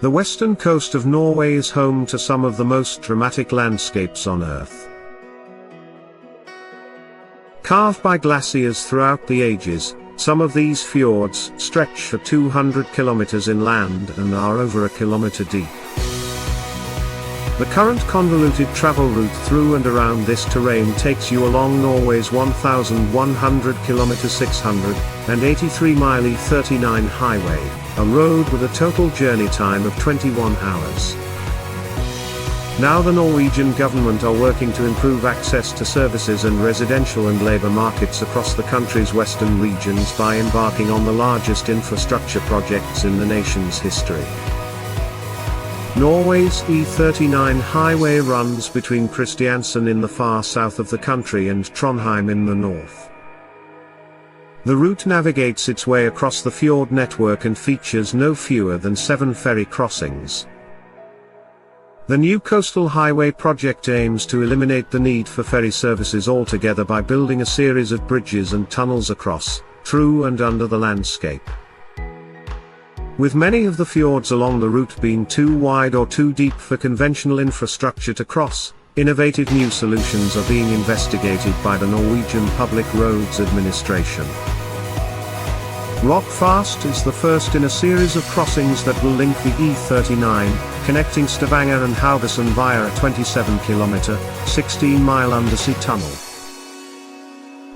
The western coast of Norway is home to some of the most dramatic landscapes on Earth. Carved by glaciers throughout the ages, some of these fjords stretch for 200 kilometers inland and are over a kilometer deep. The current convoluted travel route through and around this terrain takes you along Norway's 1,100 km 683 mile E39 highway, a road with a total journey time of 21 hours. Now the Norwegian government are working to improve access to services and residential and labor markets across the country's western regions by embarking on the largest infrastructure projects in the nation's history. Norway's E39 highway runs between Kristiansand in the far south of the country and Trondheim in the north. The route navigates its way across the fjord network and features no fewer than 7 ferry crossings. The new coastal highway project aims to eliminate the need for ferry services altogether by building a series of bridges and tunnels across, through and under the landscape. With many of the fjords along the route being too wide or too deep for conventional infrastructure to cross, innovative new solutions are being investigated by the Norwegian Public Roads Administration. Rockfast is the first in a series of crossings that will link the E39, connecting Stavanger and Haugesund via a 27-kilometer, 16-mile undersea tunnel.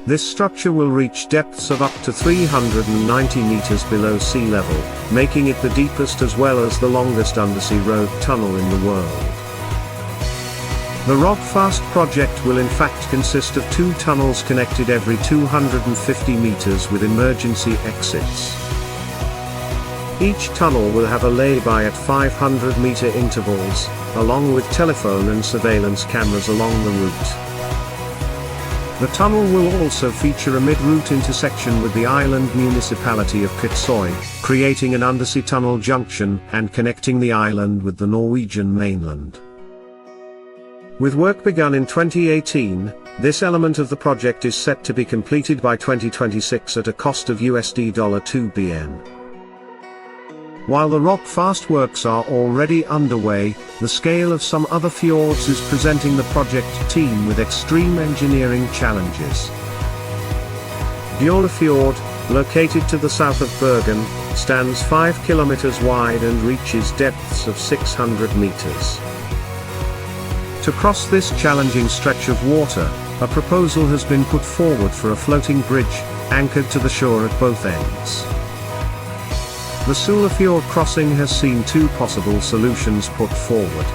This structure will reach depths of up to 390 meters below sea level, making it the deepest as well as the longest undersea road tunnel in the world. The Rockfast project will in fact consist of 2 tunnels connected every 250 meters with emergency exits. Each tunnel will have a lay-by at 500-meter intervals, along with telephone and surveillance cameras along the route. The tunnel will also feature a mid-route intersection with the island municipality of Kvitsøy, creating an undersea tunnel junction and connecting the island with the Norwegian mainland. With work begun in 2018, this element of the project is set to be completed by 2026 at a cost of $2 billion. While the Rockfast works are already underway, the scale of some other fjords is presenting the project team with extreme engineering challenges. Fjord, located to the south of Bergen, stands 5 kilometers wide and reaches depths of 600 meters. To cross this challenging stretch of water, a proposal has been put forward for a floating bridge, anchored to the shore at both ends. The Fjord crossing has seen 2 possible solutions put forward.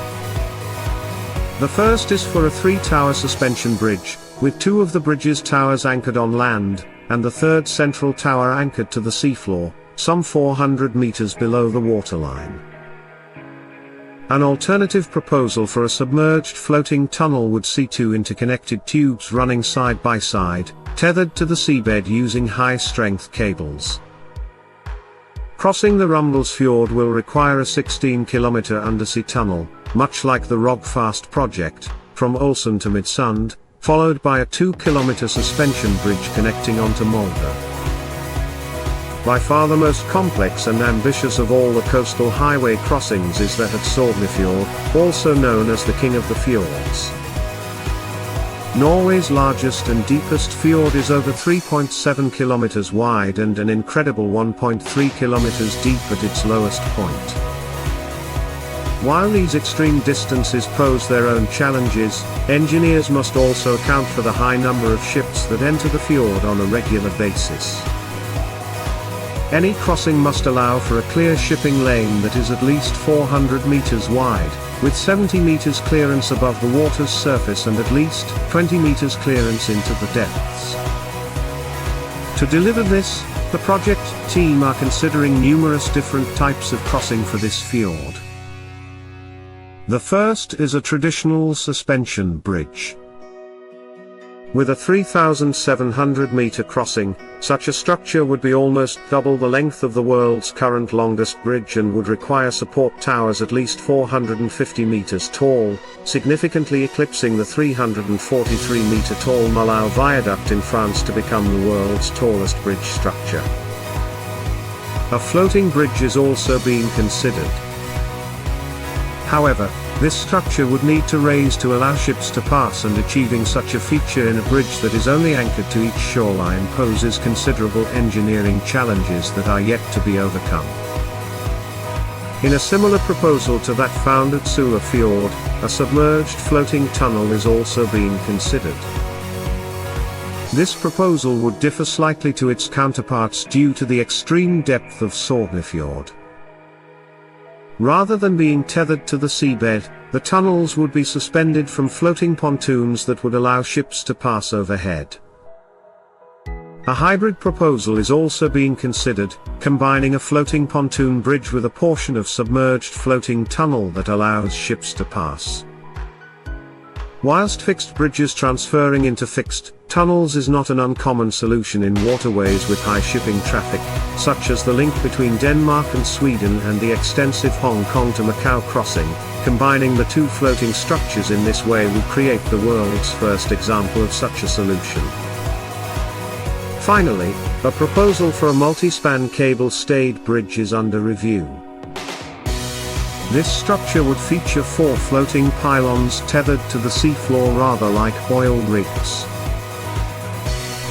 The first is for a 3-tower suspension bridge, with 2 of the bridge's towers anchored on land, and the 3rd central tower anchored to the seafloor, some 400 meters below the waterline. An alternative proposal for a submerged floating tunnel would see 2 interconnected tubes running side by side, tethered to the seabed using high-strength cables. Crossing the Rumblesfjord will require a 16-kilometer undersea tunnel, much like the Rockfast project, from Ålesund to Midsund, followed by a 2-kilometer suspension bridge connecting onto Molde. By far the most complex and ambitious of all the coastal highway crossings is that at Sognefjord, also known as the King of the Fjords. Norway's largest and deepest fjord is over 3.7 kilometers wide and an incredible 1.3 kilometers deep at its lowest point. While these extreme distances pose their own challenges, engineers must also account for the high number of ships that enter the fjord on a regular basis. Any crossing must allow for a clear shipping lane that is at least 400 meters wide, with 70 meters clearance above the water's surface and at least 20 meters clearance into the depths. To deliver this, the project team are considering numerous different types of crossing for this fjord. The first is a traditional suspension bridge. With a 3,700-meter crossing, such a structure would be almost double the length of the world's current longest bridge and would require support towers at least 450 meters tall, significantly eclipsing the 343-meter tall Mulhouse Viaduct in France to become the world's tallest bridge structure. A floating bridge is also being considered. However, this structure would need to raise to allow ships to pass, and achieving such a feature in a bridge that is only anchored to each shoreline poses considerable engineering challenges that are yet to be overcome. In a similar proposal to that found at Sula Fjord, a submerged floating tunnel is also being considered. This proposal would differ slightly to its counterparts due to the extreme depth of Sognefjord. Rather than being tethered to the seabed, the tunnels would be suspended from floating pontoons that would allow ships to pass overhead. A hybrid proposal is also being considered, combining a floating pontoon bridge with a portion of submerged floating tunnel that allows ships to pass. Whilst fixed bridges transferring into fixed tunnels is not an uncommon solution in waterways with high shipping traffic, such as the link between Denmark and Sweden and the extensive Hong Kong to Macau crossing, combining the two floating structures in this way would create the world's first example of such a solution. Finally, a proposal for a multi-span cable-stayed bridge is under review. This structure would feature 4 floating pylons tethered to the seafloor, rather like oil rigs.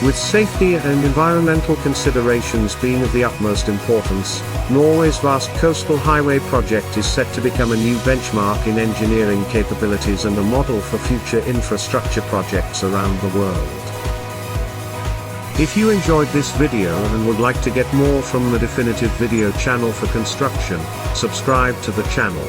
With safety and environmental considerations being of the utmost importance, Norway's vast coastal highway project is set to become a new benchmark in engineering capabilities and a model for future infrastructure projects around the world. If you enjoyed this video and would like to get more from the Definitive Video channel for construction, subscribe to the channel.